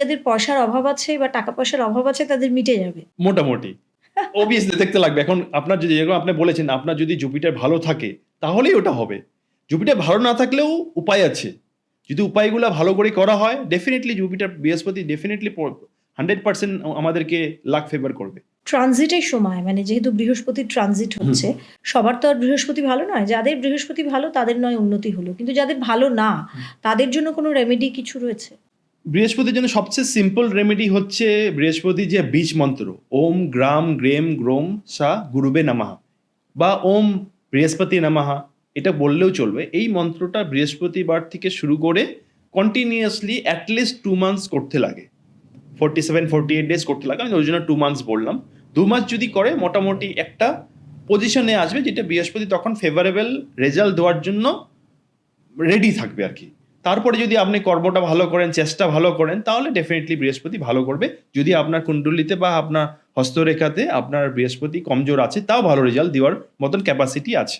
যাদের পয়সার অভাব আছে বা টাকা পয়সার অভাব আছে তাদের মিটে যাবে। মোটামুটি। অবভিয়াসলি দেখতে লাগবে। এখন আপনার যদি যেরকম আপনি বলেছেন, আপনার যদি জুপিটার ভালো থাকে তাহলেই ওটা হবে। জুপিটার ভালো না থাকলেও উপায় আছে। যদি উপায়গুলা ভালো করে করা হয় ডেফিনিটলি জুপিটার বৃহস্পতি ডেফিনিটলি 100% আমাদেরকে লাক ফেভার করবে। ট্রানজিটের সময় মানে যেহেতু বৃহস্পতির ট্রানজিট হচ্ছে, সবার তো আর বৃহস্পতি ভালো নয়। যাদের বৃহস্পতি ভালো তাদের নয় উন্নতি হলো। কিন্তু যাদের ভালো না তাদের জন্য কোনো রেমেডি কিছু রয়েছে? বৃহস্পতির জন্য সবচেয়ে সিম্পল রেমেডি হচ্ছে বৃহস্পতি যে বীজ মন্ত্র ওম গ্রাম গ্রেম গ্রোম সা গুরুবে নমঃ বা ওম বৃহস্পতি নমঃ, এটা বললেও চলবে। এই মন্ত্রটা বৃহস্পতিবার থেকে শুরু করে কন্টিনিউয়াসলি অ্যাটলিস্ট 2 মান্থস করতে লাগে। 47-48 ডেজ করতে লাগে, আমি ওই জন্য 2 মান্থস বললাম। 2 মাস যদি করে মোটামুটি একটা পজিশনে আসবে যেটা বৃহস্পতি তখন ফেভারেবল রেজাল্ট দেওয়ার জন্য রেডি থাকবে আর কি। তারপরে যদি আপনি কর্মটা ভালো করেন, চেষ্টা ভালো করেন, তাহলে ডেফিনেটলি বৃহস্পতি ভালো করবে। যদি আপনার কুণ্ডলিতে বা আপনার হস্তরেখাতে আপনার বৃহস্পতি কমজোর আছে, তাও ভালো রেজাল্ট দেওয়ার মতন ক্যাপাসিটি আছে।